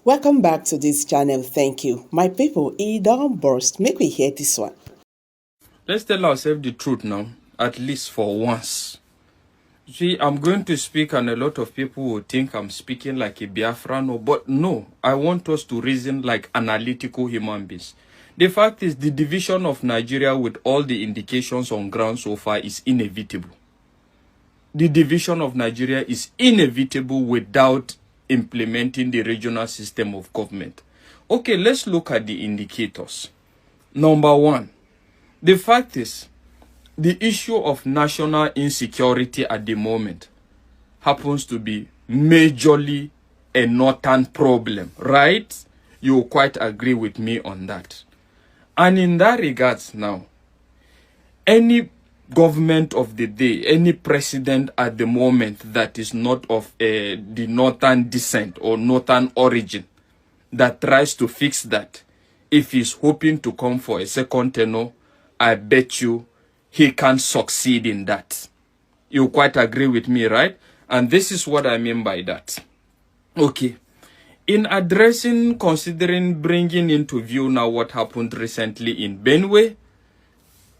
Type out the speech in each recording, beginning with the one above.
Welcome back to this channel. Thank you. My people, e don burst. Make we hear this one. Let's tell ourselves the truth now, at least for once. See, I'm going to speak and a lot of people will think I'm speaking like a Biafran, but no, I want us to reason like analytical human beings. The fact is the division of Nigeria with all the indications on ground so far is inevitable. The division of Nigeria is inevitable without implementing the regional system of government. Okay, let's look at the indicators. Number one, the fact is, the issue of national insecurity at the moment happens to be majorly a northern problem, right? You quite agree with me on that. And in that regards now, any government of the day, any president at the moment that is not of the northern descent or northern origin that tries to fix that, if he's hoping to come for a second tenure, I bet you he can't succeed in that. You quite agree with me, right? And this is what I mean by that. Okay. In addressing, considering bringing into view now what happened recently in Benue,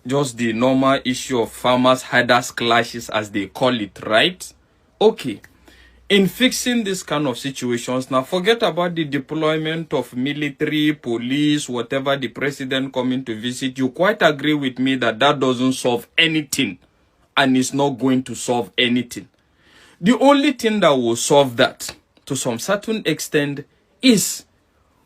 just the normal issue of farmers herders clashes as they call it, right? Okay. In fixing this kind of situations, now forget about the deployment of military, police, whatever the president coming to visit. You quite agree with me that that doesn't solve anything and it's not going to solve anything. The only thing that will solve that to some certain extent is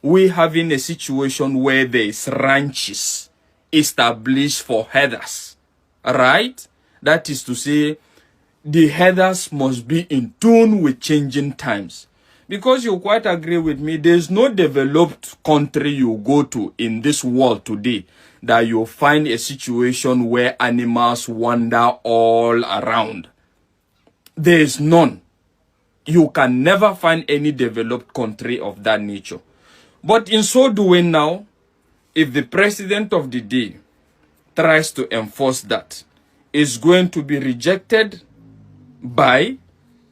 we having a situation where there is ranches established for herders, right? That is to say, the herders must be in tune with changing times. Because you quite agree with me, there's no developed country you go to in this world today that you'll find a situation where animals wander all around. There's none. You can never find any developed country of that nature. But in so doing now, if the president of the day tries to enforce that, it's going to be rejected by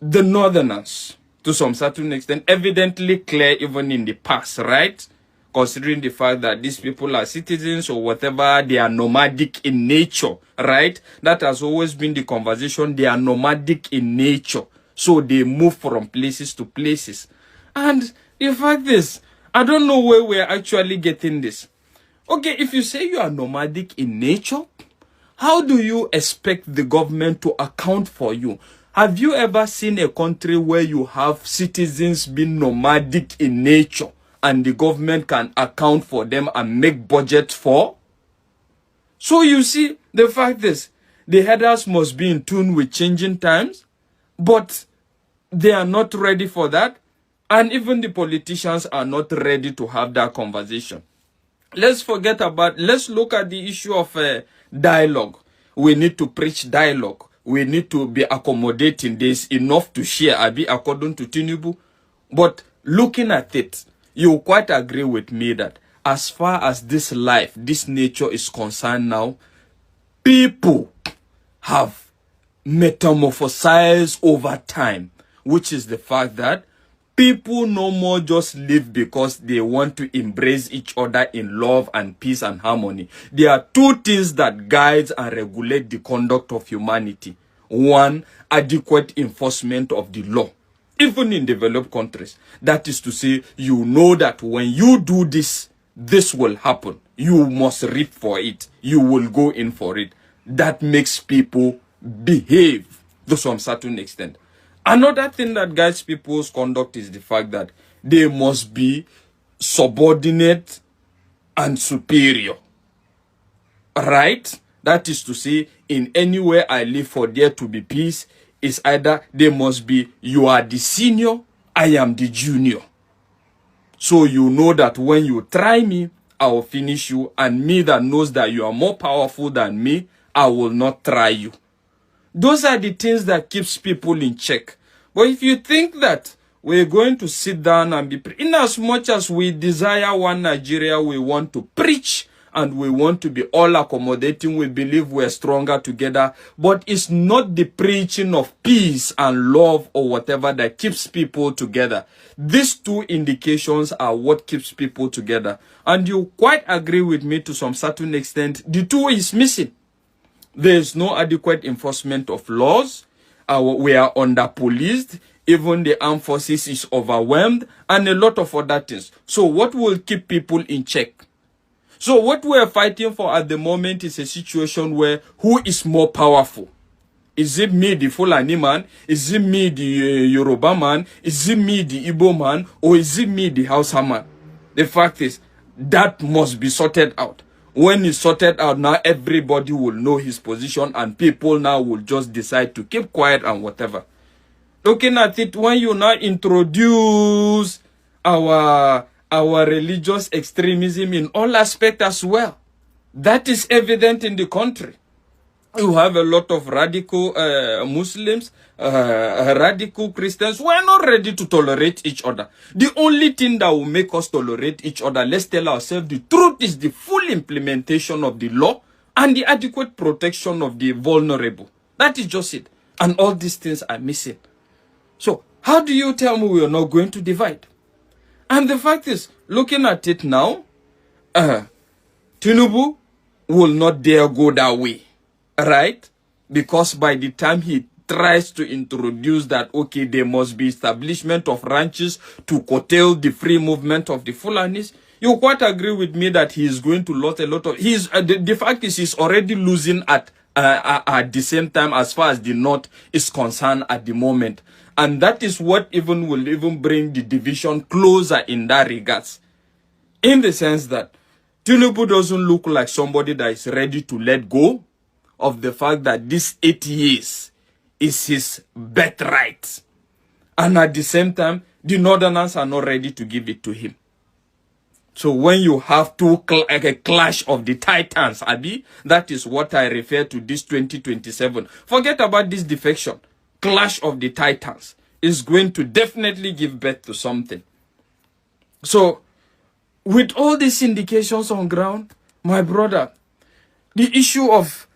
the northerners to some certain extent, evidently clear even in the past, right? Considering the fact that these people are citizens or whatever, they are nomadic in nature, right? That has always been the conversation. They are nomadic in nature. So they move from places to places. And the fact is, I don't know where we're actually getting this. Okay, if you say you are nomadic in nature, how do you expect the government to account for you? Have you ever seen a country where you have citizens being nomadic in nature and the government can account for them and make budget for? So you see, the fact is, the herders must be in tune with changing times, but they are not ready for that. And even the politicians are not ready to have that conversation. Let's look at the issue of dialogue. We need to preach dialogue. We need to be accommodating. There's enough to share, according to Tinubu. But looking at it, you quite agree with me that as far as this life, this nature is concerned now, people have metamorphosized over time, which is the fact that people no more just live because they want to embrace each other in love and peace and harmony. There are two things that guide and regulate the conduct of humanity. One, adequate enforcement of the law. Even in developed countries. That is to say, you know that when you do this, this will happen. You must reap for it. You will go in for it. That makes people behave to some certain extent. Another thing that guides people's conduct is the fact that they must be subordinate and superior. Right? That is to say, in anywhere I live for there to be peace, is either they must be, you are the senior, I am the junior. So you know that when you try me, I will finish you. And me that knows that you are more powerful than me, I will not try you. Those are the things that keeps people in check. But if you think that we're going to sit down and be, in as much as we desire one Nigeria, we want to preach and we want to be all accommodating. We believe we're stronger together. But it's not the preaching of peace and love or whatever that keeps people together. These two indications are what keeps people together. And you quite agree with me to some certain extent. The two is missing. There is no adequate enforcement of laws. We are under-policed. Even the armed forces is overwhelmed, and a lot of other things. So what will keep people in check? So what we are fighting for at the moment is a situation where who is more powerful? Is it me, the Fulani man? Is it me, the Yoruba man? Is it me, the Igbo man? Or is it me, the Hausa man? The fact is, that must be sorted out. When it's sorted out, now everybody will know his position, and people now will just decide to keep quiet and whatever. Looking at it, when you now introduce our religious extremism in all aspects as well, that is evident in the country. You have a lot of radical Muslims, radical Christians who are not ready to tolerate each other. The only thing that will make us tolerate each other, let's tell ourselves the truth, is the full implementation of the law and the adequate protection of the vulnerable. That is just it. And all these things are missing. So, how do you tell me we are not going to divide? And the fact is, looking at it now, Tinubu will not dare go that way, right? Because by the time he tries to introduce that, okay, there must be establishment of ranches to curtail the free movement of the Fulanis, you quite agree with me that he is going to lose a lot of... the fact is, he's already losing at the same time as far as the North is concerned at the moment. And that is what will bring the division closer in that regards. In the sense that Tinubu doesn't look like somebody that is ready to let go of the fact that this 8 years is his birthright. And at the same time, the Northerners are not ready to give it to him. So when you have a clash of the titans, Abi, that is what I refer to this 2027. Forget about this defection. Clash of the titans is going to definitely give birth to something. So, with all these indications on ground, my brother, the issue of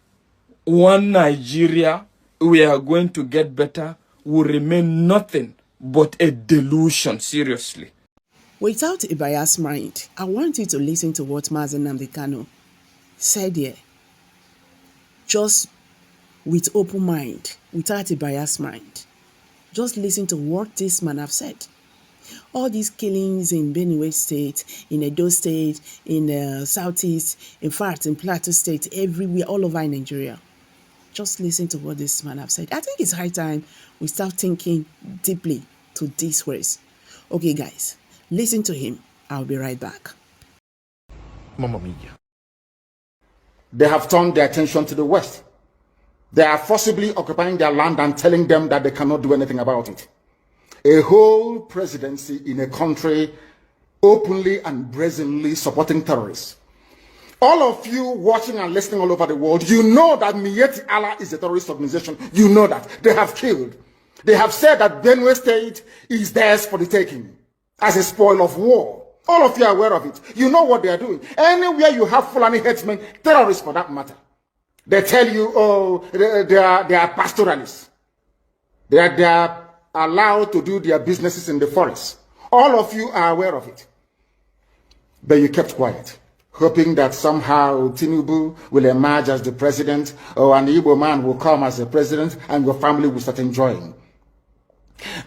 one Nigeria, we are going to get better, will remain nothing but a delusion, seriously. Without a biased mind, I want you to listen to what Mazen Nnamdi Kanu said here. Just with open mind, without a biased mind. Just listen to what this man have said. All these killings in Benue State, in Edo State, in Southeast, in fact, in Plateau State, everywhere, all over Nigeria. Just listen to what this man have said. I think it's high time we start thinking deeply to these words. Okay, guys, listen to him. I'll be right back. Mamma mia. They have turned their attention to the West. They are forcibly occupying their land and telling them that they cannot do anything about it. A whole presidency in a country openly and brazenly supporting terrorists. All of you watching and listening all over the world, you know that Miyetti Allah is a terrorist organization. You know that. They have killed. They have said that Benue State is theirs for the taking as a spoil of war. All of you are aware of it. You know what they are doing. Anywhere you have Fulani headsmen, terrorists for that matter, they tell you, oh, they are pastoralists. They are allowed to do their businesses in the forest. All of you are aware of it. But you kept quiet, hoping that somehow Tinubu will emerge as the president, or an Igbo man will come as the president, and your family will start enjoying.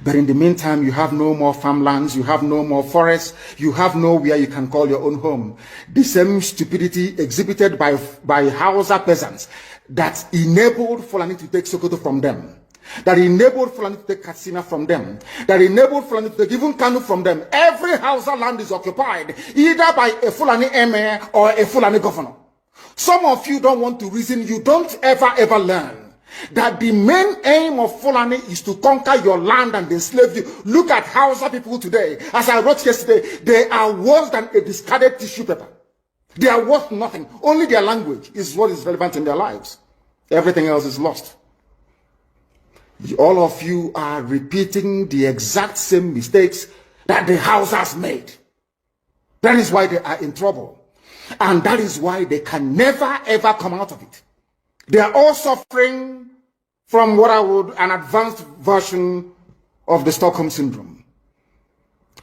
But in the meantime, you have no more farmlands, you have no more forests, you have nowhere you can call your own home. The same stupidity exhibited by Hausa peasants that enabled Fulani to take Sokoto from them, that enabled Fulani to take Katsina from them, that enabled Fulani to take even Kanu from them. Every Hausa land is occupied either by a Fulani emir or a Fulani governor. Some of you don't want to reason, you don't ever learn that the main aim of Fulani is to conquer your land and enslave you. Look at Hausa people today. As I wrote yesterday, they are worse than a discarded tissue paper. They are worth nothing. Only their language is what is relevant in their lives. Everything else is lost. All of you are repeating the exact same mistakes that the Hausas made. That is why they are in trouble. And that is why they can never, ever come out of it. They are all suffering from what I would, an advanced version of the Stockholm Syndrome.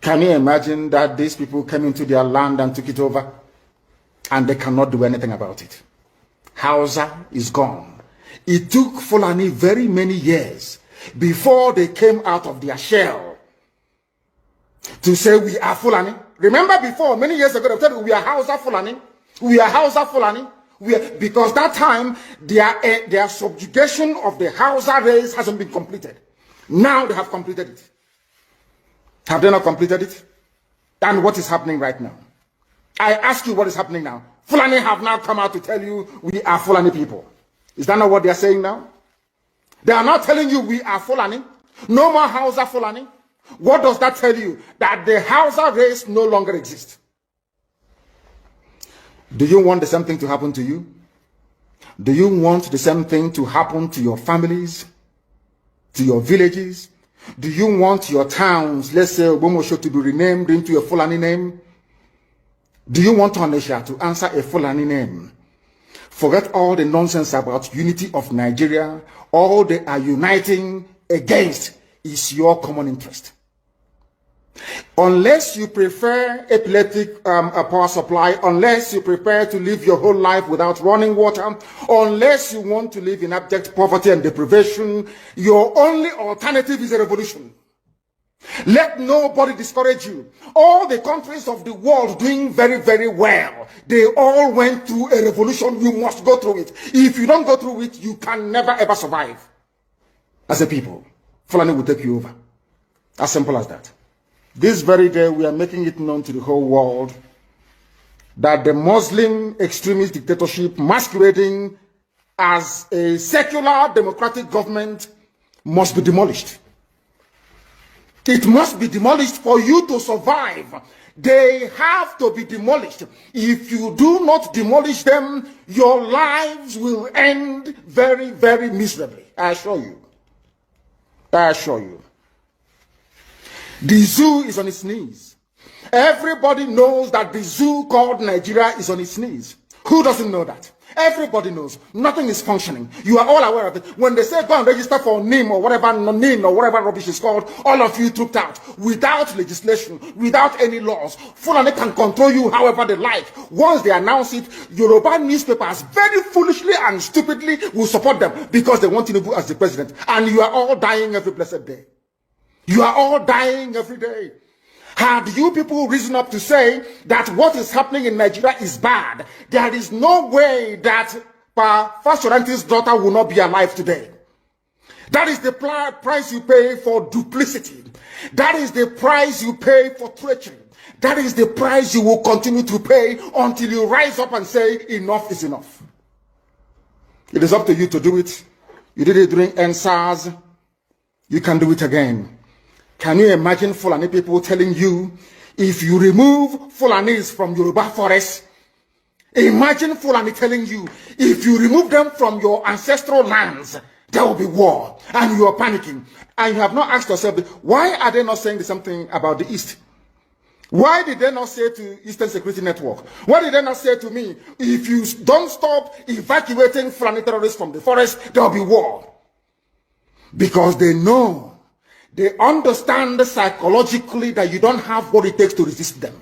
Can you imagine that these people came into their land and took it over, and they cannot do anything about it? Hausa is gone. It took Fulani very many years before they came out of their shell to say we are Fulani. Remember before, many years ago, they said we are Hausa Fulani. We are Hausa Fulani. Because that time, their subjugation of the Hausa race hasn't been completed. Now they have completed it. Have they not completed it? And what is happening right now? I ask you what is happening now. Fulani have now come out to tell you we are Fulani people. Is that not what they are saying now? They are not telling you we are Fulani. No more Hausa Fulani. What does that tell you? That the Hausa race no longer exists. Do you want the same thing to happen to you? Do you want the same thing to happen to your families, to your villages? Do you want your towns, let's say Obomosho, to be renamed into a Fulani name? Do you want Onisha to answer a Fulani name? Forget all the nonsense about unity of Nigeria. All they are uniting against is your common interest. Unless you prefer epileptic power supply, unless you prepare to live your whole life without running water, unless you want to live in abject poverty and deprivation, your only alternative is a revolution. Let nobody discourage you. All the countries of the world doing very, very well, they all went through a revolution. You must go through it. If you don't go through it, you can never ever survive. As a people, Fulani will take you over. As simple as that. This very day, we are making it known to the whole world that the Muslim extremist dictatorship masquerading as a secular democratic government must be demolished. It must be demolished for you to survive. They have to be demolished. If you do not demolish them, your lives will end very, very miserably. I assure you. I assure you. The zoo is on its knees. Everybody knows that the zoo called Nigeria is on its knees. Who doesn't know that? Everybody knows. Nothing is functioning. You are all aware of it. When they say go and register for NIM or whatever, NIM or whatever rubbish is called, all of you trooped out without legislation, without any laws. Fulani can control you however they like. Once they announce it, Yoruba newspapers very foolishly and stupidly will support them because they want Tinubu as the president. And you are all dying every blessed day. You are all dying every day. Had you people risen up to say that what is happening in Nigeria is bad, there is no way that Fashoranti's daughter will not be alive today. That is the price you pay for duplicity. That is the price you pay for treachery. That is the price you will continue to pay until you rise up and say enough is enough. It is up to you to do it. You did it during NSAS. You can do it again. Can you imagine Fulani people telling you, if you remove Fulanis from Yoruba forests, imagine Fulani telling you, if you remove them from your ancestral lands, there will be war, and you are panicking. And you have not asked yourself, why are they not saying the same thing about the East? Why did they not say to Eastern Security Network? Why did they not say to me, if you don't stop evacuating Fulani terrorists from the forest, there will be war? Because they know. They understand psychologically that you don't have what it takes to resist them.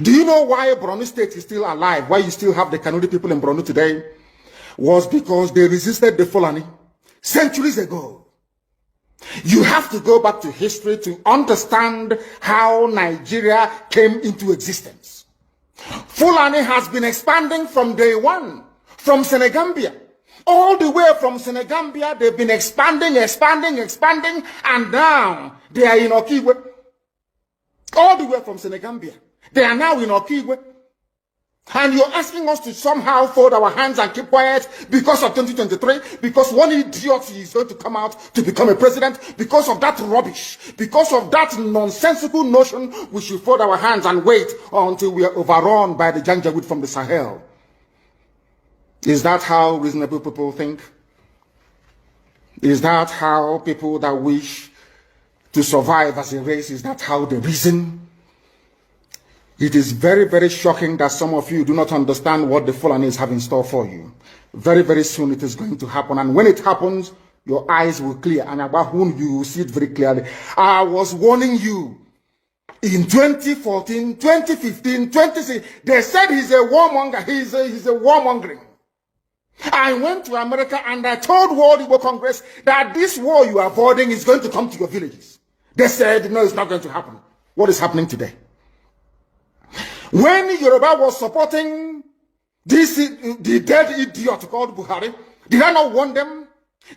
Do you know why Borno State is still alive? Why you still have the Kanuri people in Borno today? Was because they resisted the Fulani centuries ago. You have to go back to history to understand how Nigeria came into existence. Fulani has been expanding from day one, from Senegambia. All the way from Senegambia, they've been expanding, and now they are in Okigwe. All the way from Senegambia. They are now in Okigwe. And you're asking us to somehow fold our hands and keep quiet because of 2023, because one idiot is going to come out to become a president, because of that rubbish, because of that nonsensical notion, we should fold our hands and wait until we are overrun by the Janjaweed from the Sahel. Is that how reasonable people think? Is that how people that wish to survive as a race, is that how they reason? It is very, very shocking that some of you do not understand what the Fulani have in store for you. Very, very soon it is going to happen. And when it happens, your eyes will clear. And about whom you will see it very clearly. I was warning you. In 2014, 2015, 2016, they said he's a warmonger. He's a warmongering. I went to America and I told World Igbo Congress that this war you are avoiding is going to come to your villages. They said, no, it's not going to happen. What is happening today? When Yoruba was supporting the dead idiot called Buhari, did I not warn them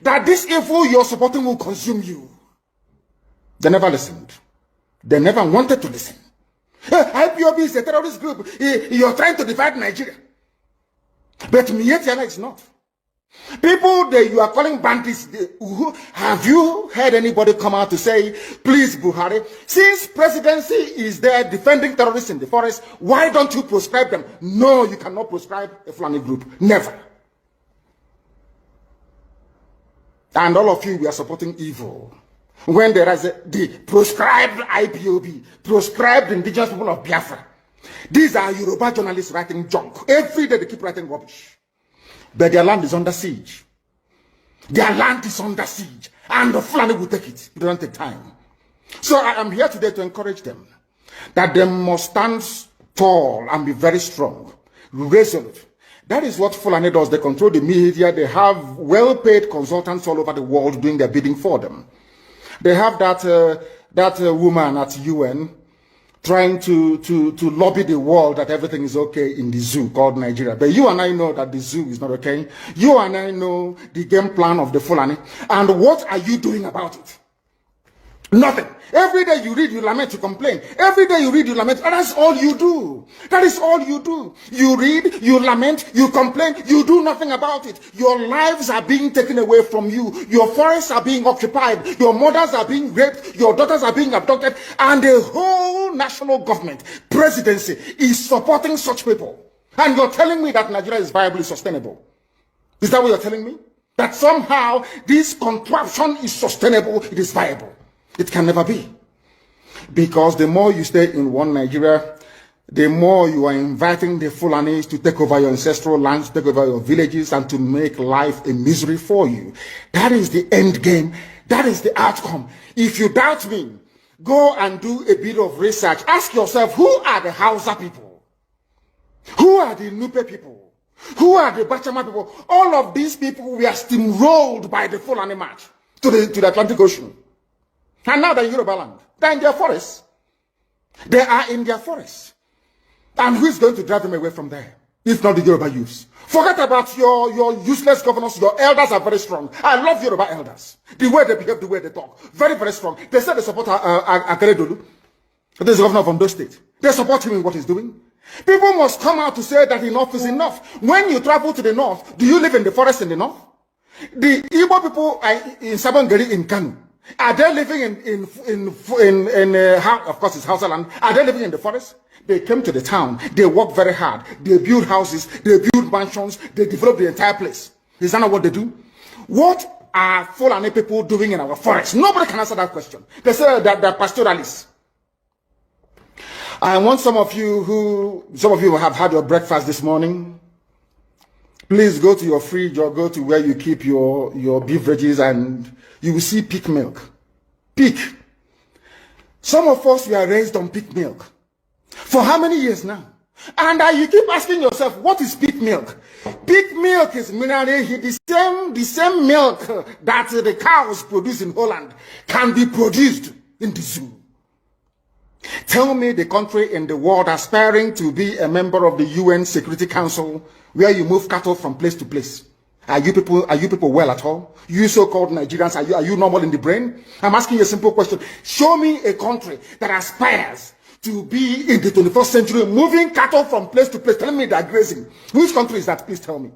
that this evil you're supporting will consume you? They never listened. They never wanted to listen. IPOB is a terrorist group. You're trying to divide Nigeria. But Mietiana is not. People that you are calling bandits, have you heard anybody come out to say, please, Buhari, since presidency is there defending terrorists in the forest, why don't you proscribe them? No, you cannot proscribe a Fulani group. Never. And all of you, we are supporting evil. When there is the proscribed IPOB, proscribed indigenous people of Biafra. These are Yoruba journalists writing junk. Every day they keep writing rubbish. But their land is under siege. Their land is under siege. And the Fulani will take it. It doesn't take time. So I am here today to encourage them that they must stand tall and be very strong, resolute. That is what Fulani does. They control the media. They have well-paid consultants all over the world doing their bidding for them. They have that woman at UN trying to lobby the world that everything is okay in the zoo called Nigeria. But you and I know that the zoo is not okay. You and I know the game plan of the Fulani. And what are you doing about it? Nothing. Every day you read, you lament, you complain. Every day you read, you lament. And that's all you do. That is all you do. You read, you lament, you complain. You do nothing about it. Your lives are being taken away from you. Your forests are being occupied. Your mothers are being raped. Your daughters are being abducted. And the whole national government, presidency, is supporting such people. And you're telling me that Nigeria is viably sustainable. Is that what you're telling me? That somehow this contraption is sustainable, it is viable. It can never be. Because the more you stay in one Nigeria, the more you are inviting the Fulanis to take over your ancestral lands, take over your villages, and to make life a misery for you. That is the end game. That is the outcome. If you doubt me, go and do a bit of research. Ask yourself, who are the Hausa people? Who are the Nupe people? Who are the Bachama people? All of these people were steamrolled by the Fulani march to the Atlantic Ocean. And now they're in Yoruba land. They're in their forests. They are in their forests. And who is going to drive them away from there? If not the Yoruba youths. Forget about your useless governors. Your elders are very strong. I love Yoruba elders. The way they behave, the way they talk. Very, very strong. They said they support Akeredolu. This is the governor of Ondo State. They support him in what he's doing. People must come out to say that enough is enough. When you travel to the north, do you live in the forest in the north? The Igbo people in Sabongeri in Kanu. Are they living of course it's Hausa land? Are they living in the forest? They came to the town. They work very hard. They build houses. They build mansions. They develop the entire place. Is that not what they do? What are Fulani people doing in our forest? Nobody can answer that question. They say that they're pastoralists. I want some of you have had your breakfast this morning. Please go to your fridge or go to where you keep your beverages and you will see pig milk. Pig. Some of us were raised on pig milk. For how many years now? And you keep asking yourself, what is pig milk? Pig milk is the same milk that the cows produce in Holland can be produced in the zoo. Tell me the country in the world aspiring to be a member of the UN Security Council where you move cattle from place to place. Are you people well at all? You so-called Nigerians, are you normal in the brain? I'm asking you a simple question. Show me a country that aspires to be in the 21st century moving cattle from place to place, telling me they're grazing. Which country is that? Please tell me.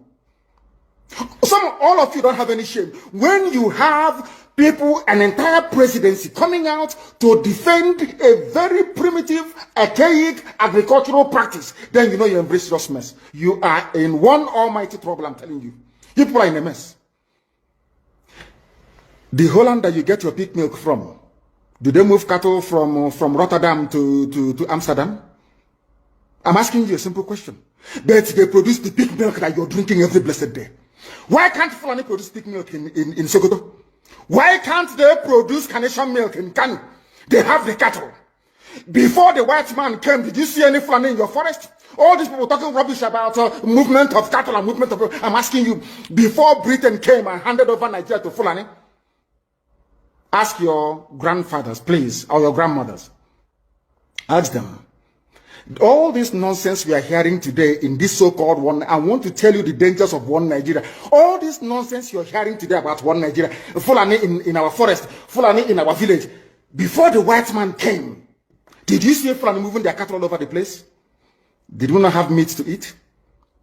All of you don't have any shame. When you have people, an entire presidency coming out to defend a very primitive, archaic agricultural practice, then you know you embrace just mess. You are in one almighty trouble, I'm telling you. You people are in a mess. The Holland that you get your pig milk from, do they move cattle from Rotterdam to Amsterdam? I'm asking you a simple question. But they produce the pig milk that you're drinking every blessed day. Why can't Fulani produce pig milk in Sokoto? Why can't they produce carnation milk in Kano? They have the cattle. Before the white man came, did you see any Fulani in your forest? All these people talking rubbish about movement of cattle and movement of... I'm asking you, before Britain came and handed over Nigeria to Fulani, ask your grandfathers, please, or your grandmothers. Ask them. All this nonsense we are hearing today in this so-called one, I want to tell you the dangers of one Nigeria. All this nonsense you're hearing today about one Nigeria, Fulani in our forest, Fulani in our village. Before the white man came, did you see Fulani moving their cattle all over the place? Did we not have meat to eat?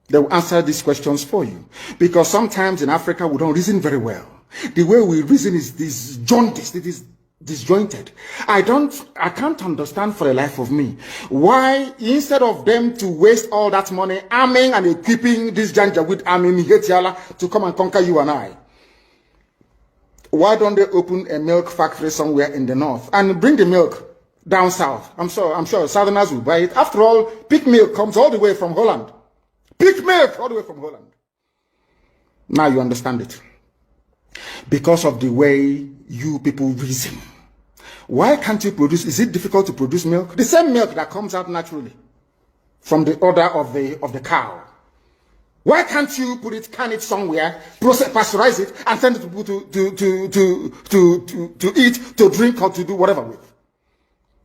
They will answer these questions for you. Because sometimes in Africa, we don't reason very well. The way we reason is disjointed. It is disjointed. I can't understand for the life of me why, instead of them to waste all that money arming and equipping this Janjaweed army in Hetiala to come and conquer you and I, why don't they open a milk factory somewhere in the north and bring the milk down south? I'm sure Southerners will buy it. After all, pig milk comes all the way from Holland. Pig milk all the way from Holland. Now you understand it. Because of the way you people reason. Why can't you produce? Is it difficult to produce milk? The same milk that comes out naturally from the udder of the cow. Why can't you can it somewhere, pasteurize it, and send it to people to eat, to drink, or to do whatever with?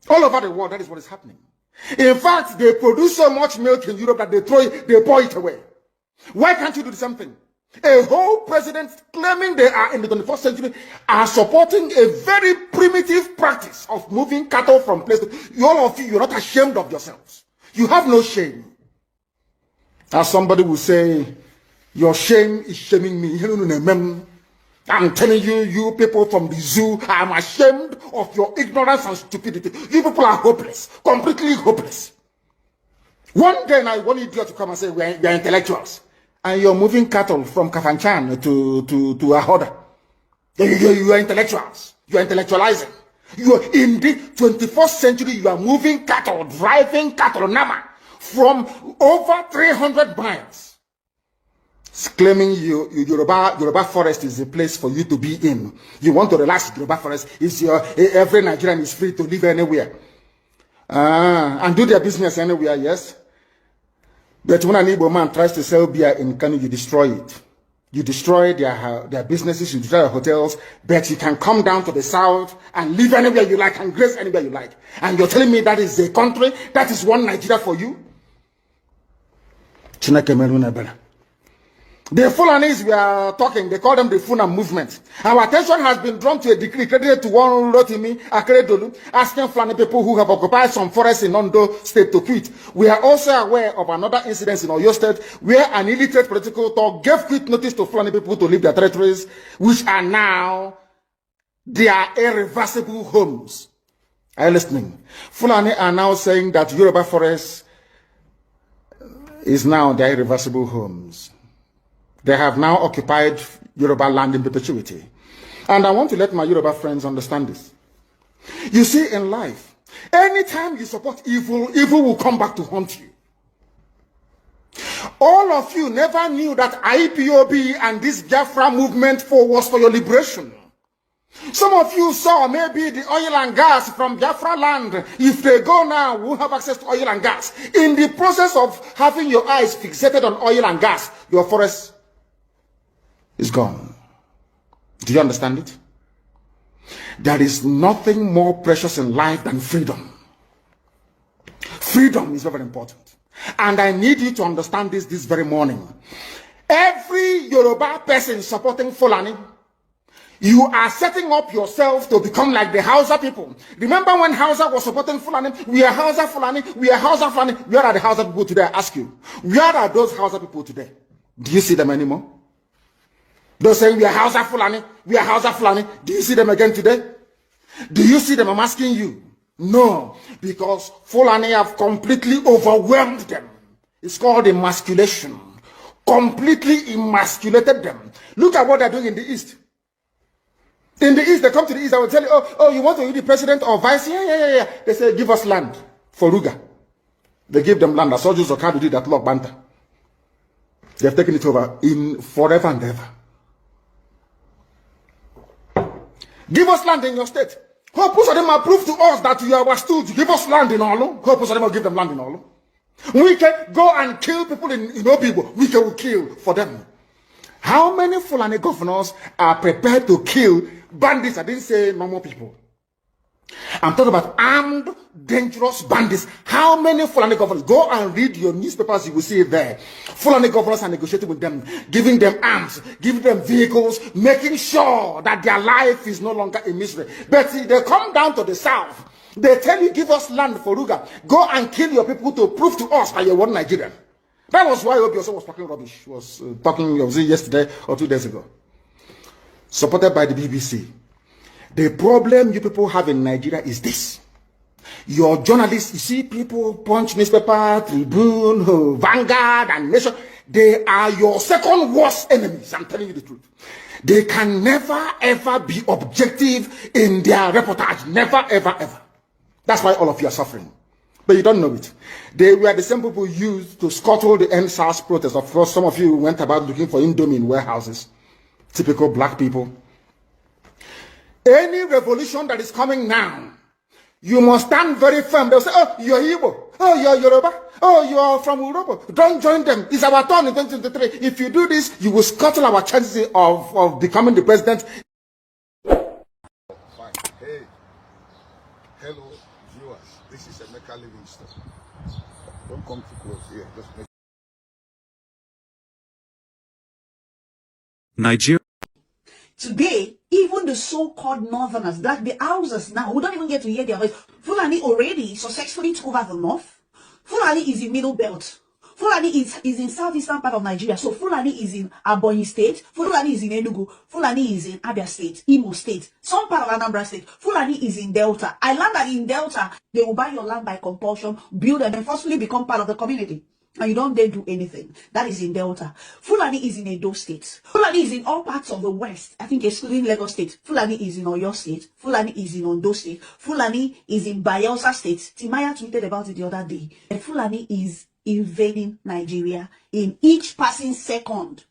All over the world, that is what is happening. In fact, they produce so much milk in Europe that they pour it away. Why can't you do the same thing? A whole president claiming they are in the 21st century are supporting a very primitive practice of moving cattle from place to... All of you, you're not ashamed of yourselves. You have no shame. As somebody will say, your shame is shaming me. I'm telling you, you people from the zoo, I'm ashamed of your ignorance and stupidity. You people are hopeless, completely hopeless. One day now, one idiot to come and say, we are intellectuals. And you're moving cattle from Kafanchan to Ahoda. You are intellectuals. You are intellectualizing. You are in the 21st century, you are moving cattle, driving cattle, Nama, from over 300 miles. It's claiming Yoruba forest is a place for you to be in. You want to relax, Yoruba forest is every Nigerian is free to live anywhere. And do their business anywhere, yes. But when an Igbo man tries to sell beer in Kano, you destroy it. You destroy their businesses, you destroy their hotels, but you can come down to the south and live anywhere you like and grace anywhere you like. And you're telling me that is a country, that is one Nigeria for you? The Fulanis we are talking, they call them the Funa movement. Our attention has been drawn to a decree credited to one Rotimi Akeredolu, asking Fulani people who have occupied some forests in Ondo State to quit. We are also aware of another incident in Oyo State where an illiterate political talk gave quit notice to Fulani people to leave their territories, which are now their irreversible homes. Are you listening? Fulani are now saying that Yoruba forest is now their irreversible homes. They have now occupied Yoruba land in perpetuity. And I want to let my Yoruba friends understand this. You see, in life, anytime you support evil, evil will come back to haunt you. All of you never knew that IPOB and this Biafra movement was for your liberation. Some of you saw maybe the oil and gas from Biafra land. If they go now, we'll have access to oil and gas. In the process of having your eyes fixated on oil and gas, your forest is gone. Do you understand it? There is nothing more precious in life than freedom. Freedom is very important. And I need you to understand this very morning. Every Yoruba person supporting Fulani, you are setting up yourself to become like the Hausa people. Remember when Hausa was supporting Fulani? We are Hausa Fulani, we are Hausa Fulani. Where are the Hausa people today? I ask you. Where are those Hausa people today? Do you see them anymore? Those saying we are Hausa Fulani, we are Hausa Fulani. Do you see them again today? Do you see them? I'm asking you. No, because Fulani have completely overwhelmed them. It's called emasculation. Completely emasculated them. Look at what they're doing in the East. In the East, they come to the East, I will tell you, oh, you want to be the president or vice? Yeah. They say, give us land for Ruga. They give them land. As soldiers of Kadu did at Lok Banta. They have taken it over in forever and ever. Give us land in your state. Hope of them are prove to us that you are stood. Give us land in Olu. Hope of them will give them land in Olu. We can go and kill people in Obibo. We can kill for them. How many Fulani governors are prepared to kill bandits? I didn't say normal people. I'm talking about armed, dangerous bandits. How many Fulani governors? Go and read your newspapers, you will see it there. Fulani governors are negotiating with them, giving them arms, giving them vehicles, making sure that their life is no longer a misery. But they come down to the south. They tell you, give us land for Ruga. Go and kill your people to prove to us that you're one Nigerian. That was why Obioso was talking rubbish. He was talking yesterday or 2 days ago. Supported by the BBC. The problem you people have in Nigeria is this. Your journalists, you see people, Punch newspaper, Tribune, Vanguard, and Nation, they are your second worst enemies. I'm telling you the truth. They can never, ever be objective in their reportage. Never, ever, ever. That's why all of you are suffering. But you don't know it. They were the same people used to scuttle the NSAS protest. Of course, some of you went about looking for Indomie in warehouses. Typical black people. Any revolution that is coming now, you must stand very firm. They'll say, oh, you're Igbo. Oh, you're Yoruba. Oh, you're from Europe. Don't join them. It's our turn in 2023. If you do this, you will scuttle our chances of becoming the president. Fine. Hey. Hello, viewers. This is Emeka Livingston. Don't come too close here. Just make Nigeria. Today, even the so-called northerners, like the Hausas now, we don't even get to hear their voice. Fulani already successfully took over the north. Fulani is in middle belt. Fulani is in southeastern part of Nigeria. So Fulani is in Ebonyi state. Fulani is in Enugu. Fulani is in Abia state, Imo state, some part of Anambra state. Fulani is in Delta. I learned that in Delta, they will buy your land by compulsion, build and then forcefully become part of the community. And you don't dare do anything. That is in Delta. Fulani is in Edo state. Fulani is in all parts of the west. I think excluding Lagos state. Fulani is in Oyo state. Fulani is in Ondo state. Fulani is in Bayelsa state. Timaya tweeted about it the other day. And Fulani is invading Nigeria in each passing second.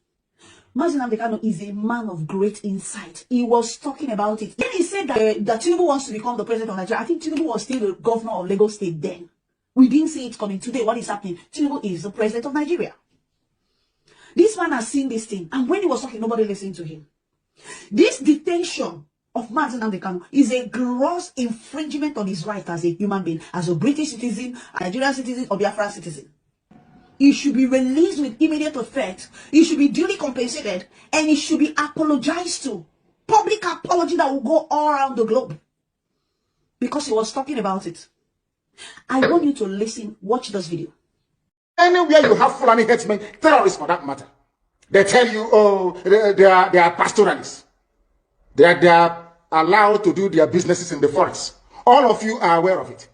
Mazi Nnamdi Kanu is a man of great insight. He was talking about it. Then he said that Tinubu wants to become the president of Nigeria. I think Tinubu was still the governor of Lagos state then. We didn't see it coming. Today, what is happening? Tinubu is the president of Nigeria. This man has seen this thing. And when he was talking, nobody listened to him. This detention of Mazi Nnamdi Kanu is a gross infringement on his right as a human being, as a British citizen, a Nigerian citizen, or Biafran citizen. He should be released with immediate effect. He should be duly compensated. And he should be apologized to. Public apology that will go all around the globe. Because he was talking about it. I want you to listen, watch this video. Anywhere you have Fulani headsmen, terrorists for that matter, they tell you, oh, they are pastoralists. They are allowed to do their businesses in the forest. All of you are aware of it.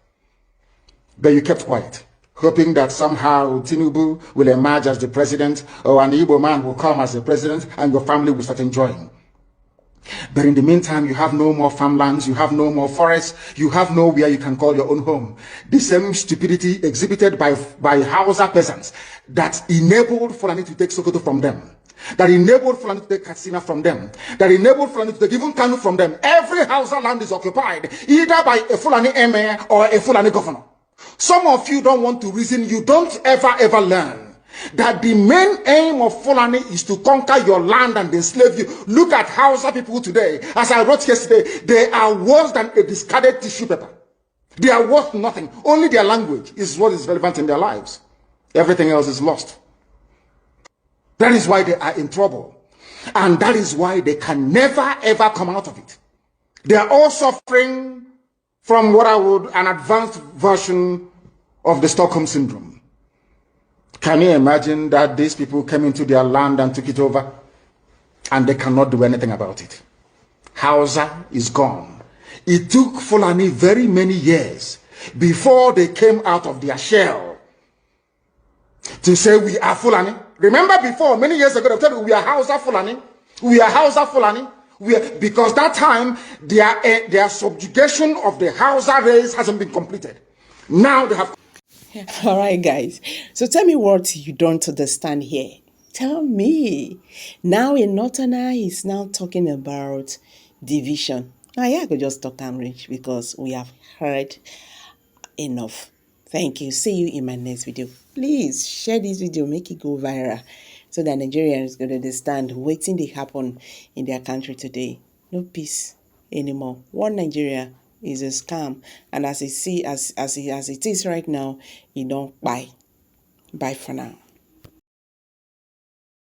But you kept quiet, hoping that somehow Tinubu will emerge as the president, or an Igbo man will come as the president, and your family will start enjoying. But in the meantime, you have no more farmlands, you have no more forests, you have nowhere you can call your own home. The same stupidity exhibited by Hausa peasants that enabled Fulani to take Sokoto from them, that enabled Fulani to take Katsina from them, that enabled Fulani to take even Kanu from them. Every Hausa land is occupied either by a Fulani emir or a Fulani governor. Some of you don't want to reason, you don't ever learn that the main aim of Fulani is to conquer your land and enslave you. Look at Hausa people today. As I wrote yesterday, they are worse than a discarded tissue paper. They are worth nothing. Only their language is what is relevant in their lives. Everything else is lost. That is why they are in trouble. And that is why they can never ever come out of it. They are all suffering from what I would an advanced version of the Stockholm Syndrome. Can you imagine that these people came into their land and took it over and they cannot do anything about it? Hausa is gone. It took Fulani very many years before they came out of their shell to say we are Fulani. Remember before, many years ago, they told you we are Hausa Fulani. We are Hausa Fulani. Because that time, their subjugation of the Hausa race hasn't been completed. Now they have... All right, guys. So tell me what you don't understand here. Tell me. Now a Northerner is now talking about division. Now, yeah, I could just talk and reach because we have heard enough. Thank you. See you in my next video. Please share this video, make it go viral so that Nigerians going to understand waiting they happen in their country today. No peace anymore. One Nigeria is a scam, and as it is right now, you don't buy. Bye for now.